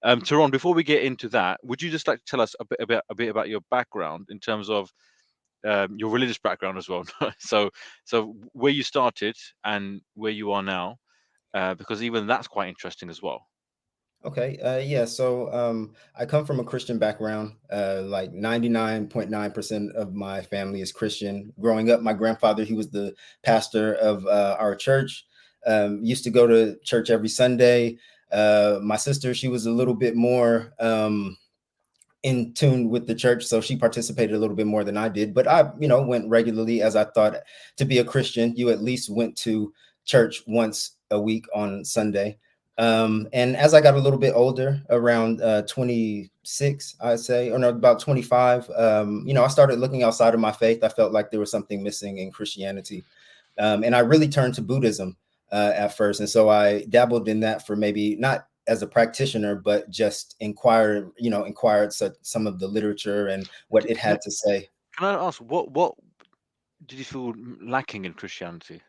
Tehran, before we get into that, would you just like to tell us a bit about your background in terms of your religious background as well? So where you started and where you are now, because even that's quite interesting as well. Okay. Yeah. So I come from a Christian background. Like 99.9% of my family is Christian. Growing up, my grandfather, he was the pastor of our church. Used to go to church every Sunday. My sister, she was a little bit more in tune with the church, so she participated a little bit more than I did. But I, went regularly, as I thought to be a Christian, you at least went to church once a week on Sunday. And as I got a little bit older, around 26, I'd say, or no, about 25, I started looking outside of my faith. I felt like there was something missing in Christianity. And I really turned to Buddhism at first. And so I dabbled in that for maybe not as a practitioner, but just inquired some of the literature and what it Can, had to say. can I ask what did you feel lacking in Christianity?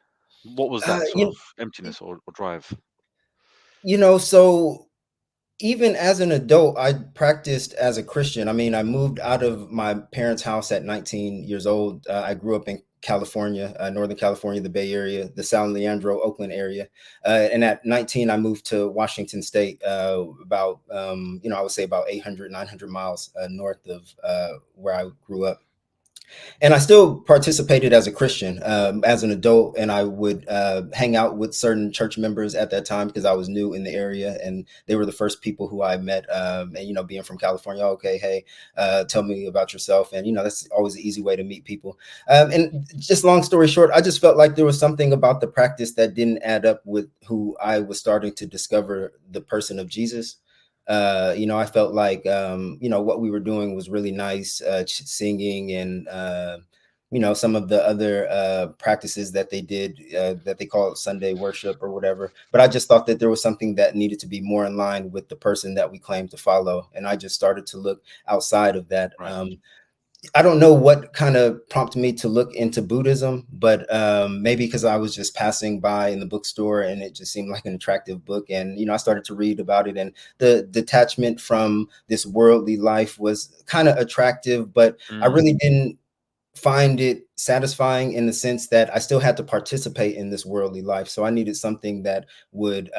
What was Uh, that sort you, of emptiness or drive? so even as an adult, I practiced as a Christian. I mean, I moved out of my parents' house at 19 years old. I grew up in California, Northern California, the Bay Area, the San Leandro, Oakland area. And at 19, I moved to Washington State, about, I would say about 800, 900 miles north of where I grew up. And I still participated as a Christian as an adult, and I would hang out with certain church members at that time because I was new in the area, and they were the first people who I met. And being from California, okay, hey, tell me about yourself, and that's always an easy way to meet people. And just long story short, I just felt like there was something about the practice that didn't add up with who I was starting to discover the person of Jesus. I felt like what we were doing was really nice, singing and some of the other practices that they did, that they call it Sunday worship or whatever. But I just thought that there was something that needed to be more in line with the person that we claim to follow, and I just started to look outside of that. Right. I don't know what kind of prompted me to look into Buddhism, but maybe because I was just passing by in the bookstore and it just seemed like an attractive book. And, I started to read about it, and the detachment from this worldly life was kind of attractive, but I Mm, really didn't find it satisfying in the sense that I still had to participate in this worldly life. So I needed something that would,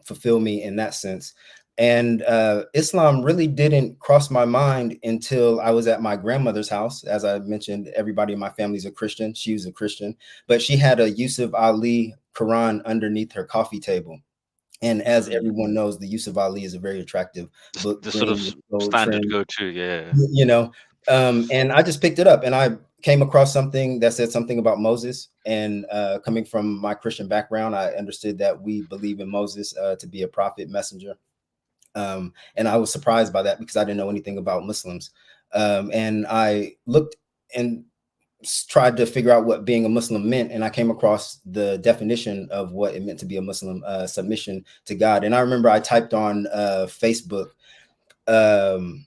fulfill me in that sense. And Islam really didn't cross my mind until I was at my grandmother's house. As I mentioned, everybody in my family is a Christian. She was a Christian, but she had a Yusuf Ali Quran underneath her coffee table. And as mm. everyone knows, the Yusuf Ali is a very attractive book, The sort of green with gold standard trim, go-to, yeah. y- you know. And I just picked it up, and I came across something that said something about Moses. And coming from my Christian background, I understood that we believe in Moses to be a prophet, messenger. And I was surprised by that because I didn't know anything about Muslims. And I looked and tried to figure out what being a Muslim meant, and I came across the definition of what it meant to be a Muslim: submission to God. And I remember I typed on Facebook, um,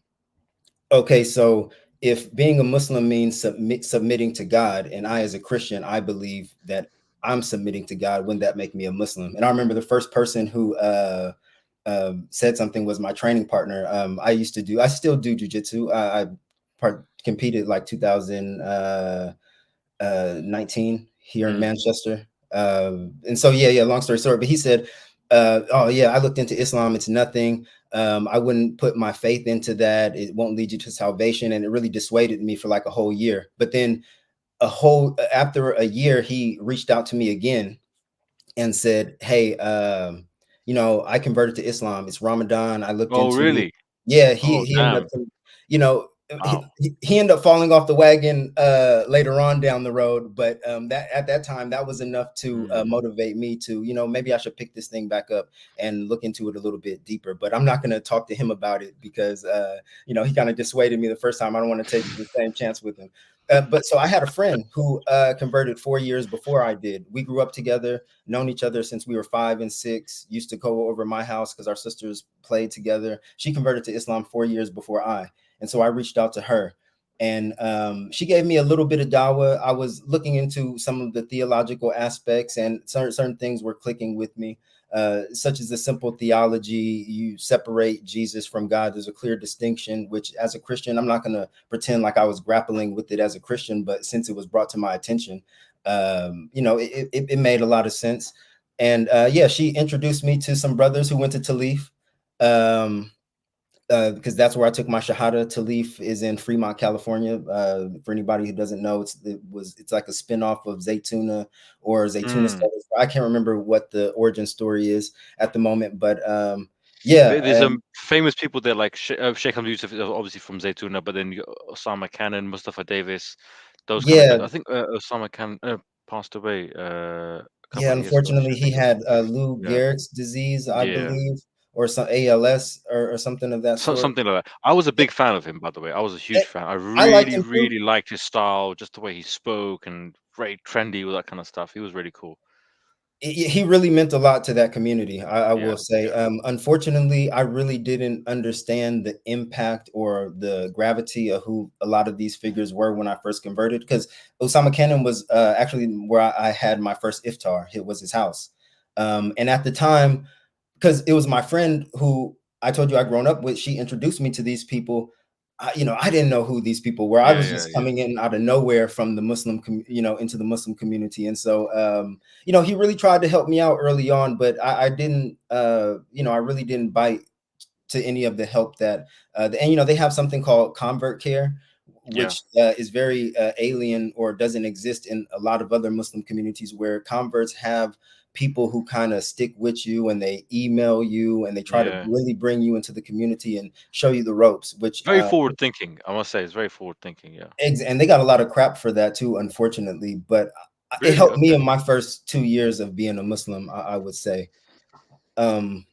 okay, so if being a Muslim means submitting to God, and I, as a Christian, I believe that I'm submitting to God, wouldn't that make me a Muslim? And I remember the first person who said something was my training partner. I still do jujitsu. Competed like 2019 here in Mm. Manchester. And so, yeah, long story short, but he said, oh, yeah, I looked into Islam. It's nothing. I wouldn't put my faith into that. It won't lead you to salvation. And it really dissuaded me for like a whole year. But then after a year, he reached out to me again and said, hey, I converted to Islam. It's Ramadan. I looked Oh, into it. really? Yeah, Oh, he ended up, damn. you know, Wow. he ended up falling off the wagon later on down the road. But that at that time, that was enough to Mm. motivate me to, maybe I should pick this thing back up and look into it a little bit deeper. But I'm not going to talk to him about it because, he kind of dissuaded me the first time. I don't want to take the same chance with him. But so I had a friend who converted 4 years before I did. We grew up together, known each other since we were 5 and 6, used to go over my house because our sisters played together. She converted to Islam 4 years before I. And so I reached out to her, and she gave me a little bit of dawah. I was looking into some of the theological aspects, and certain things were clicking with me. such as the simple theology. You separate Jesus from God. There's a clear distinction, which as a Christian, I'm not going to pretend like I was grappling with it as a Christian, but since it was brought to my attention, it made a lot of sense. And yeah, she introduced me to some brothers who went to Talif. Um, because that's where I took my Shahada. Talif is in Fremont, California. For anybody who doesn't know, it's like a spinoff of Zaytuna or Zaytuna Mm. Studies. I can't remember what the origin story is at the moment, but yeah, There's some famous people there, like Sheikh Hamza Yusuf, is obviously from Zaytuna, but then you got Osama Khan, Mustafa Davis, those kind of yeah, guys. I think Osama Khan passed away a yeah. couple of years ago, Unfortunately, actually. I he think it was, had Lou yeah, Gehrig's disease, I yeah, believe, or some ALS or something of that sort. something like that. I was a Yeah, big fan of him, by the way. I was a eh, huge fan. I I liked really, him too. really liked his style, just the way he spoke, and very trendy, all that kind of stuff. He was really cool. He really meant a lot to that community. I Yeah, will say. yeah, Unfortunately, I really didn't understand the impact or the gravity of who a lot of these figures were when I first converted. Because Osama Kennan was actually where I had my first iftar. It was his house, and at the time, because it was my friend who I told you I grown up with. She introduced me to these people. I didn't know who these people were. I yeah, was yeah, just yeah, coming in out of nowhere from the into the Muslim community, and so he really tried to help me out early on, but I didn't. I really didn't bite to any of the help that and they have something called convert care, yeah, which is very alien or doesn't exist in a lot of other Muslim communities, where converts have people who kind of stick with you and they email you and they try to yeah. really bring you into the community and show you the ropes, which Very forward thinking, I must say. It's very forward thinking. Yeah. and they got a lot of crap for that too, unfortunately, but it Really? helped me Okay. in my first 2 years of being a Muslim, I would say. um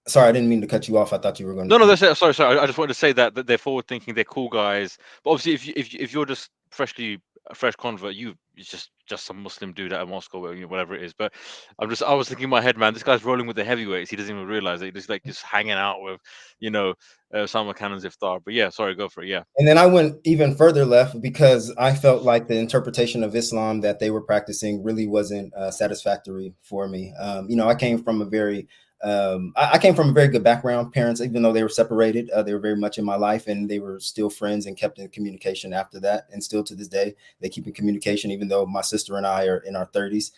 Sorry, I didn't mean to cut you off. I thought you were going No, no, to. that's it. Sorry, sorry. I just wanted to say that they're forward thinking, they're cool guys. But obviously, if you're just freshly a fresh convert, it's just some Muslim dude out of Moscow, or, whatever it is. But I was thinking in my head, man, this guy's rolling with the heavyweights. He doesn't even realize it. He's just hanging out with, you know, Salma Cannon's iftar. But yeah, sorry, go for it. Yeah, And then I went even further left because I felt like the interpretation of Islam that they were practicing really wasn't satisfactory for me. I came from a very I came from a very good background. Parents, even though they were separated, they were very much in my life, and they were still friends and kept in communication after that. And still to this day, they keep in communication, even though my sister and I are in our 30s.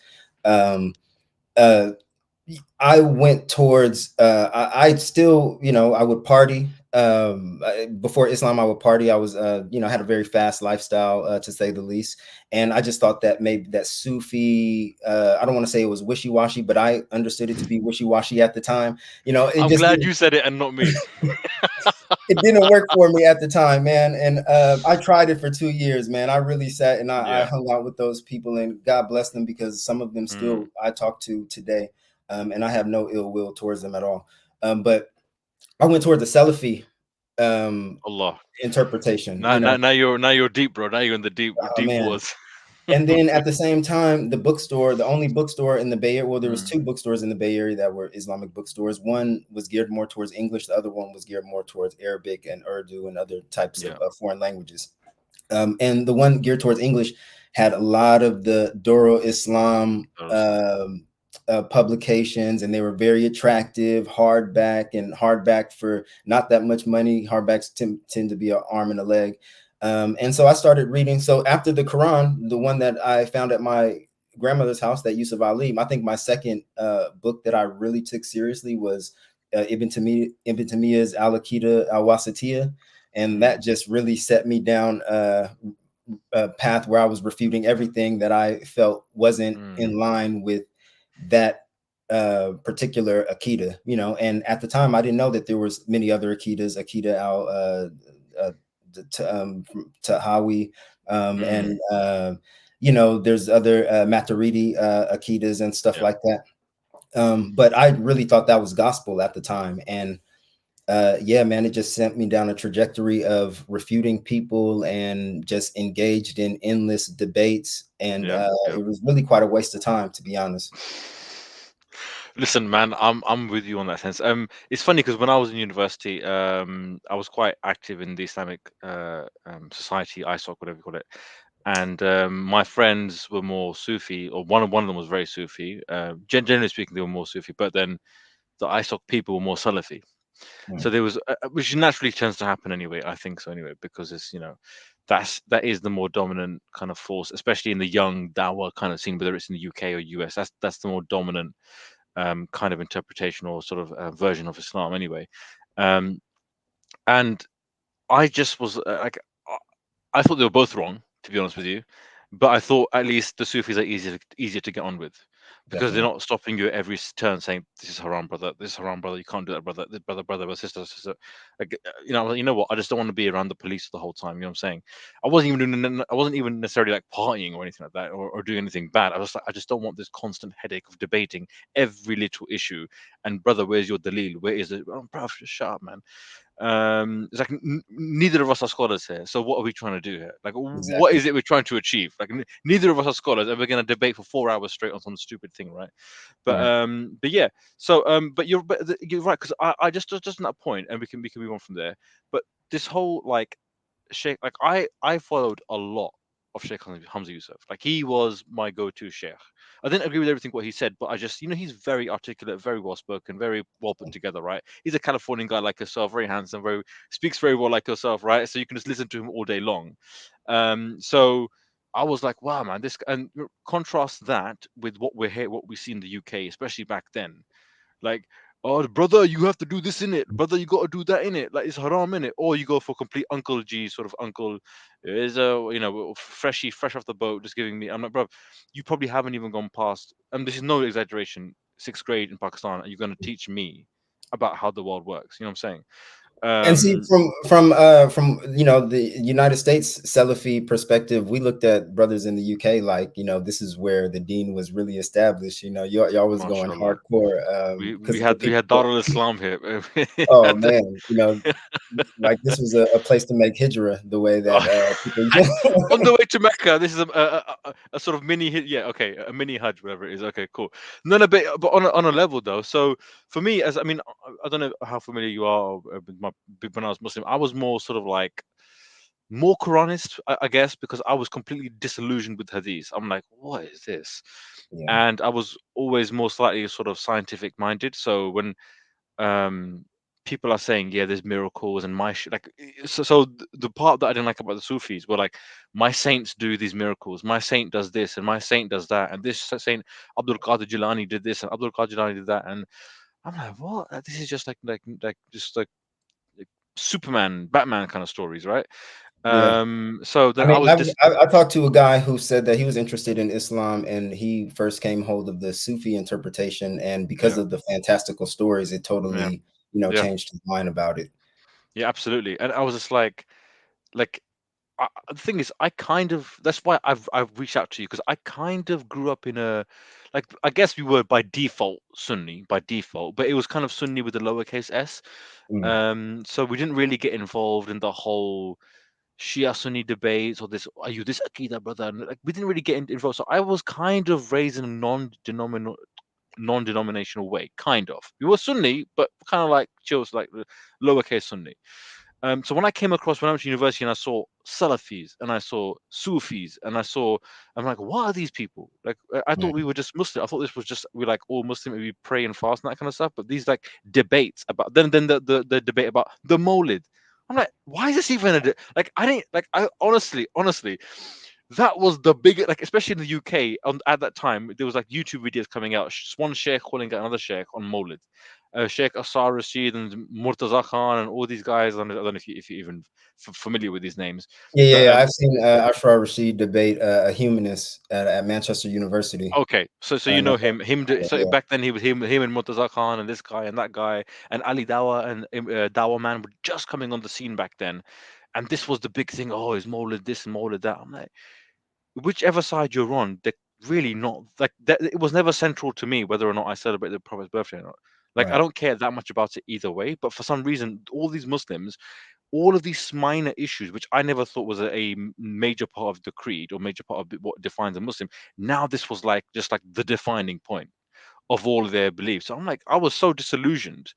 Um, uh, I went towards I still, I would party. Before Islam, I would party. I was had a very fast lifestyle, to say the least. And I just thought that maybe that Sufi, I don't want to say it was wishy-washy, but I understood it to be wishy-washy at the time. It I'm just glad you said it and not me. it didn't work for me at the time, man. And I tried it for 2 years, man. I really sat and I Yeah. hung out with those people, and God bless them, because some of them Mm. still I talk to today, and I have no ill will towards them at all. But I went toward the Salafi Allah. interpretation. Now you're deep, bro. Now you're in the Oh deep man. waters. And then at the same time, the only bookstore in the Bay Area, well, there was Mm. two bookstores in the Bay Area that were Islamic bookstores. One was geared more towards English. The other one was geared more towards Arabic and Urdu and other types of Yeah. foreign languages. And the one geared towards English had a lot of the Doro Islam Darussalam. publications, and they were very attractive, hardback for not that much money. Hardbacks tend to be an arm and a leg. And so I started reading. So after the Quran, the one that I found at my grandmother's house, that Yusuf Ali, I think my second book that I really took seriously was Ibn Taymiyyah's Al-Aqida Al-Wasitiyah, and Mm. that just really set me down a path where I was refuting everything that I felt wasn't Mm. in line with that particular Akida, and at the time I didn't know that there was many other Akidas, Akida al Tahawi, Mm. and there's other Maturidi Akidas and stuff Yeah. like that. But I really thought that was gospel at the time, and yeah, man, it just sent me down a trajectory of refuting people and just engaged in endless debates. And Yeah. Yeah. it was really quite a waste of time, to be honest. Listen, man, I'm with you on that sense. It's funny because when I was in university, I was quite active in the Islamic society, ISOC, whatever you call it. and my friends were more Sufi, or one of them was very Sufi. Generally speaking, they were more Sufi, but then the ISOC people were more Salafi. So Mm. there was, which naturally tends to happen anyway. I think so anyway, because it's, that is the more dominant kind of force, especially in the young Dawa kind of scene, whether it's in the UK or US. That's the more dominant kind of interpretation or sort of version of Islam anyway. Um, and I just was I thought they were both wrong, to be honest with you. But I thought at least the Sufis are easier to get on with, because they're Definitely. not stopping you at every turn saying, "This is haram, brother. This is haram, brother. You can't do that, brother. This brother, sister, sister." Like, you know what? I just don't want to be around the police the whole time. You know what I'm saying? I wasn't even necessarily like partying or anything like that, or doing anything bad. I was like, I just don't want this constant headache of debating every little issue. And brother, where's your dalil? Where is it? Oh, bro, just shut up, man. It's like neither of us are scholars here, so what are we trying to do here? Like, what Exactly. is it we're trying to achieve? Like, neither of us are scholars, and we're going to debate for 4 hours straight on some stupid thing, right? Right. But yeah. So but you're right, because I just on that point, and we can move on from there. But this whole like Sheikh, like I followed a lot of Sheikh Hamza Yusuf. Like, he was my go-to Sheikh. I didn't agree with everything what he said, but I just, he's very articulate, very well spoken, very well put together, right? He's a Californian guy like yourself, very handsome, very speaks very well like yourself, right? So you can just listen to him all day long. So I was like, wow, man, and contrast that with what we see in the UK, especially back then. Like, oh, brother, you have to do this in it. Brother, you got to do that in it. Like, it's haram in it. Or you go for complete Uncle G, sort of uncle is fresh off the boat, just giving me. I'm like, bro, you probably haven't even gone past. And this is no exaggeration. Sixth grade in Pakistan, and you're going to teach me about how the world works. You know what I'm saying? And see, Um, from the United States Salafi perspective, we looked at brothers in the UK like, this is where the Deen was really established. Y'all was going mashallah. hardcore We because of the had people. Darul Islam here. We Oh had the- man, like this was a place to make hijrah the way that people. on the way to Mecca. This is a sort of mini hit. Yeah, okay, a mini Hajj, whatever it is. Okay, cool. No, no, but on a level though. So for me, as I mean, I don't know how familiar you are with when I was Muslim. I was more sort of like more Quranist, I guess, because I was completely disillusioned with Hadith. I'm like, what is this? Yeah, And I was always more slightly sort of scientific minded. So when um people are saying, yeah, there's miracles and the part that I didn't like about the Sufis were like, my saints do these miracles, my saint does this and my saint does that, and this saint Abdul Qadir Jilani did this and Abdul Qadir Jilani did that. And I'm like, what? This is just like Superman, Batman kind of stories, right? yeah. So I then I mean, was just I talked to a guy who said that he was interested in Islam, and he first came hold of the Sufi interpretation, and because yeah, of the fantastical stories, it yeah, totally, yeah, changed his mind about it. yeah, absolutely. And I was just like the thing is, I kind of that's why I've reached out to you, because I kind of grew up in a, like, I guess we were by default Sunni by default, but it was kind of Sunni with the lowercase s. Mm, So we didn't really get involved in the whole Shia Sunni debates, or this, are you this Akida brother? And like, we didn't really get involved. So I was kind of raised in a non-denominational way, kind of. We were Sunni, but kind of like chills, like the lowercase Sunni. So when I went to university and I saw Salafis and I saw Sufis and I'm like, what are these people? Like, I thought right. we were just Muslim. I thought this was just, we're like all Muslim, we pray and fast and that kind of stuff. But these like debates about then the debate about the Molid. I'm like, why is this even like, I didn't like, I honestly, that was the big, like, especially in the UK at that time, there was like YouTube videos coming out, one sheikh calling out another sheikh on Molid, Sheikh Asar Rashid and Murtaza Khan and all these guys. I don't know if you're even familiar with these names, Yeah, yeah, but yeah. I've seen Ashrar Rashid debate a humanist at Manchester University. okay, so you And know him. So yeah, back then he was him and Murtaza Khan and this guy and that guy and Ali Dawa and Dawa man were just coming on the scene back then, and this was the big thing. Oh, is Maulid this and Maulid that? I'm like, whichever side you're on, they're really not like that. It was never central to me whether or not I celebrate the Prophet's birthday or not. Like, I right, don't care that much about it either way. But for some reason, all these Muslims, all of these minor issues, which I never thought was a major part of the creed or major part of what defines a Muslim, now this was like just like the defining point of all of their beliefs. So I'm like, I was so disillusioned.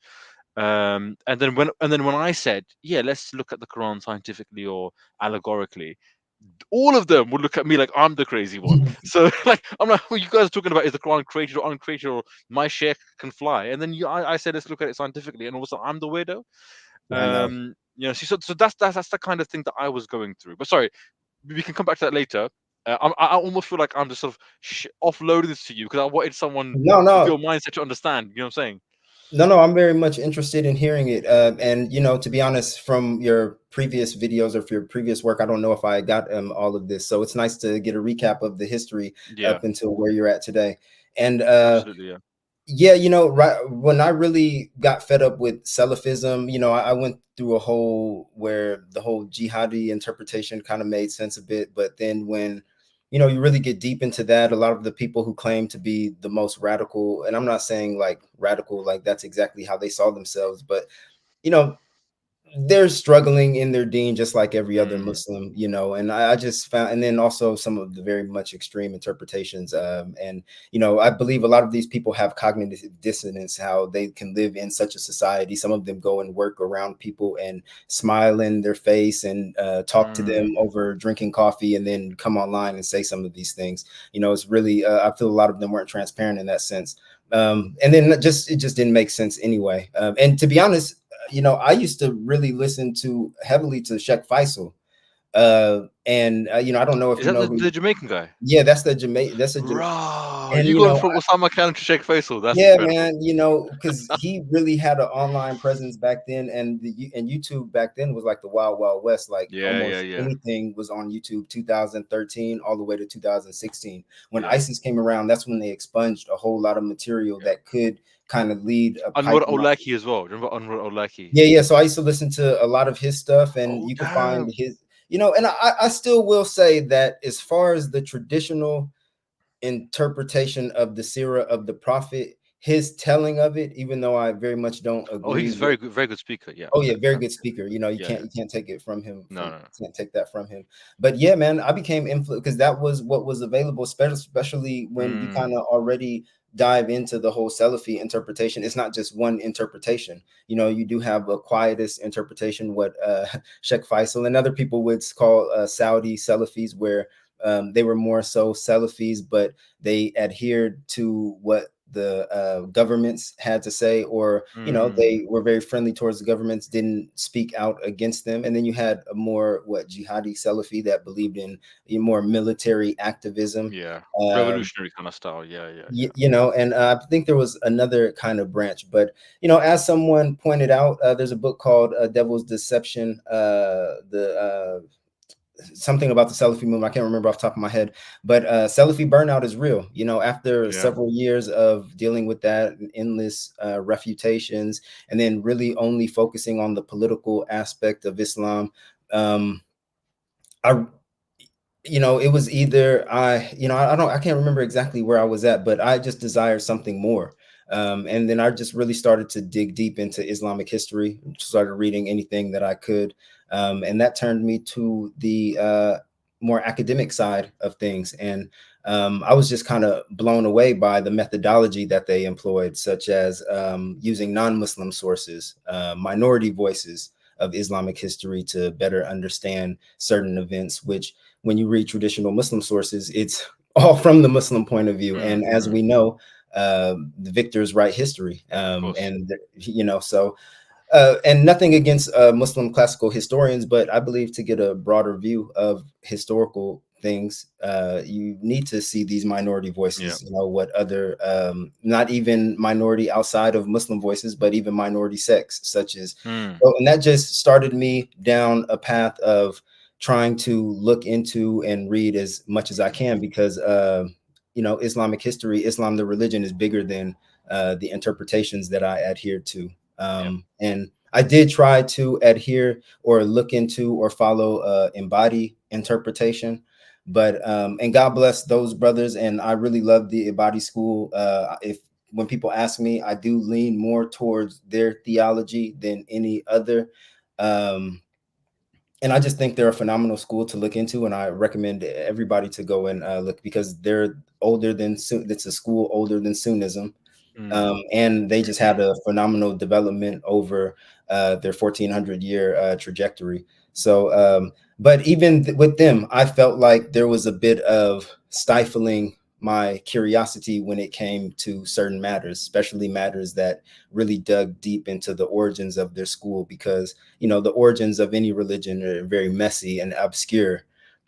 And then when I said, yeah, let's look at the Quran scientifically or allegorically, all of them would look at me like I'm the crazy one. So like I'm like, what you guys are talking about is the Quran created or uncreated, or my sheikh can fly, and then I said let's look at it scientifically, and also I'm the weirdo. I know. See, so that's the kind of thing that I was going through. But sorry, we can come back to that later. I almost feel like I'm just sort of offloading this to you because I wanted someone No, with your no, mindset to understand. You know what I'm saying? no. I'm very much interested in hearing it. And to be honest, from your previous videos or for your previous work, I don't know if I got all of this. So it's nice to get a recap of the history Yeah, up until where you're at today. And absolutely. Yeah. yeah, right when I really got fed up with Salafism, I went through a whole where the whole jihadi interpretation kind of made sense a bit. But then when, you really get deep into that, a lot of the people who claim to be the most radical, and I'm not saying like radical, like that's exactly how they saw themselves, but you know, they're struggling in their deen just like every other Mm, Muslim, and I just found, and then also some of the very much extreme interpretations. And I believe a lot of these people have cognitive dissonance, how they can live in such a society. Some of them go and work around people and smile in their face and talk to them mm, over drinking coffee, and then come online and say some of these things. It's really, I feel a lot of them weren't transparent in that sense. And then it just didn't make sense anyway. And to be honest, I used to really listen to heavily to Sheikh Faisal. And I don't know if is you that know the who. Jamaican guy? Yeah, that's the Jamaican. That's a Jamaican. Raw, And you going from Osama Khan to Sheikh Faisal? That's yeah, incredible. man, because he really had an online presence back then, and YouTube back then was like the wild, wild west. Like Yeah, yeah, almost yeah, anything was on YouTube. 2013 all the way to 2016. When yeah, ISIS came around, that's when they expunged a whole lot of material yeah. that could kind of lead a Anwar pipeline. Olaki as well. Remember Anwar Olaki? Yeah, yeah. So I used to listen to a lot of his stuff, and Oh you can find damn! his, and I still will say that as far as the traditional interpretation of the Sirah of the Prophet, his telling of it, even though I very much don't Oh, agree he's with. very good speaker. Yeah, Oh yeah, yeah, very good speaker. You yeah, can't yeah. you can't take it from him. No, no, no. Can't take that from him. But yeah, man, I became influenced because that was what was available, especially when you kind Mm, of already dive into the whole Salafi interpretation. It's not just one interpretation. You do have a quietist interpretation, what Sheikh Faisal and other people would call Saudi Salafis, where they were more so Salafis, but they adhered to what the governments had to say, or mm, they were very friendly towards the governments, didn't speak out against them. And then you had a more jihadi Salafi that believed in more military activism. yeah. um, Revolutionary kind of style. Yeah, yeah, y- yeah. you know and I think there was another kind of branch, but as someone pointed out, there's a book called Devil's Deception, the something about the Salafi movement. I can't remember off the top of my head, but Salafi burnout is real. After Yeah. several years of dealing with that and endless refutations, and then really only focusing on the political aspect of Islam, um, I it was either I can't remember exactly where I was at, but I just desired something more. And then I just really started to dig deep into Islamic history, started reading anything that I could. And that turned me to the more academic side of things. And I was just kind of blown away by the methodology that they employed, such as using non-Muslim sources, minority voices of Islamic history to better understand certain events, which when you read traditional Muslim sources, it's all from the Muslim point of view. Mm, And as mm, we know, the victors write history. of course. So and nothing against Muslim classical historians, but I believe to get a broader view of historical things, you need to see these minority Yeah. voices, what other, not even minority outside of Muslim voices, but even minority sects, such as, Mm, and that just started me down a path of trying to look into and read as much as I can, because, Islamic history, Islam, the religion, is bigger than the interpretations that I adhere to. yeah. And I did try to adhere or look into or follow embody interpretation, but and God bless those brothers. And I really love the embody school. If when people ask me, I do lean more towards their theology than any other. Um, and I just think they're a phenomenal school to look into, and I recommend everybody to go and look, because they're older than It's a school older than Sunnism. Mm. And they just had a phenomenal development over their 1400-year trajectory. So, but even with them, I felt like there was a bit of stifling my curiosity when it came to certain matters, especially matters that really dug deep into the origins of their school, because the origins of any religion are very messy and obscure,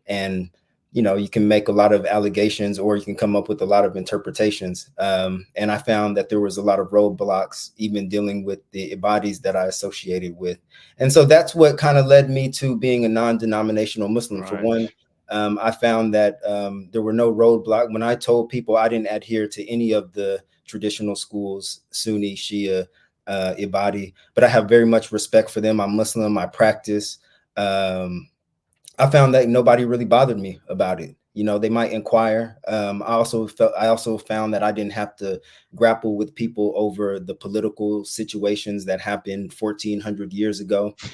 and you can make a lot of allegations or you can come up with a lot of interpretations. And I found that there was a lot of roadblocks, even dealing with the bodies that I associated with. And so that's what kind of led me to being a non-denominational Muslim. For Right. one, I found that there were no roadblocks. When I told people I didn't adhere to any of the traditional schools, Sunni, Shia, Ibadi, but I have very much respect for them. I'm Muslim, I practice. I found that nobody really bothered me about it. They might inquire. I also found that I didn't have to grapple with people over the political situations that happened 1400 years ago. You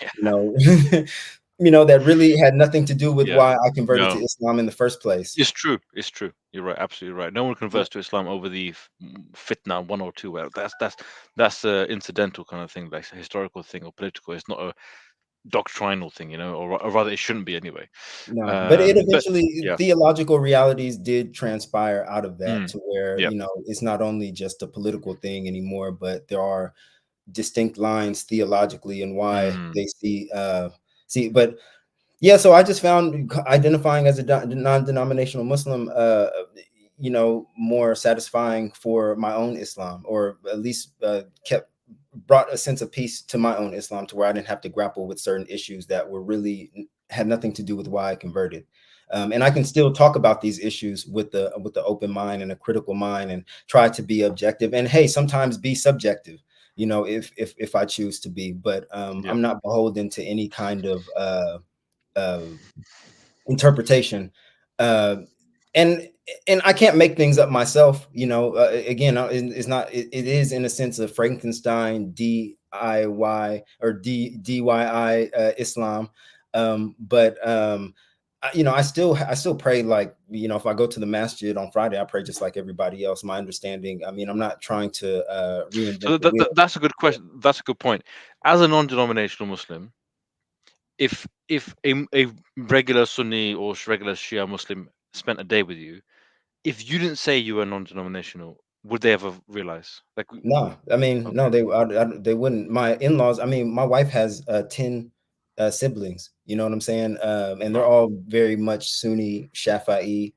Yeah. know, that really had nothing to do with Yeah. why I converted to No. Islam in the first place. It's true. It's true. You're right. Absolutely right. No one Yeah. converts to Islam over the fitna 1 or 2. Well, that's a incidental kind of thing, like a historical thing or political. It's not a doctrinal thing, or rather, it shouldn't be anyway. No, but it But eventually, yeah. theological realities did transpire out of that, Mm, to where, yeah. it's not only just a political thing anymore, but there are distinct lines theologically and why Mm, they see. But yeah, so I just found identifying as a non-denominational Muslim more satisfying for my own Islam, or at least kept brought a sense of peace to my own Islam, to where I didn't have to grapple with certain issues that were really had nothing to do with why I converted. And I can still talk about these issues with the open mind and a critical mind, and try to be objective, and hey, sometimes be subjective, if I choose to be. But yeah. I'm not beholden to any kind of uh, interpretation. Uh, and I can't make things up myself. Again, it's not. It is in a sense of Frankenstein DIY or DIY Islam. But I still pray, like, if I go to the masjid on Friday, I pray just like everybody else. My understanding. I mean, I'm not trying to reinvent So the wheel. that's a good question. That's a good point. As a non-denominational Muslim, if a regular Sunni or regular Shia Muslim spent a day with you, if you didn't say you were non-denominational, would they ever realize? Like, No, I mean, no, okay, they wouldn't. My in-laws, I mean, my wife has 10 siblings, you know what I'm saying? And they're wow, all very much Sunni, Shafi'i.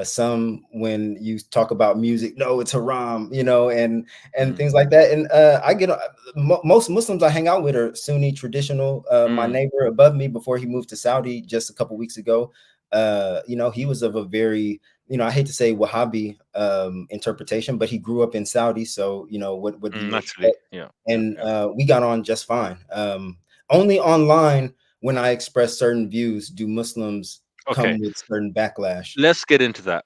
Some, when you talk about music, no, it's haram, and mm, things like that. And I get most Muslims I hang out with are Sunni traditional. My mm, neighbor above me, before he moved to Saudi just a couple weeks ago, he was of a very, I hate to say Wahhabi interpretation, but he grew up in Saudi, so what do you naturally, expect? yeah, yeah, And yeah. we got on just fine. Only online, when I express certain views, do Muslims Okay, come with certain backlash. let's get into that.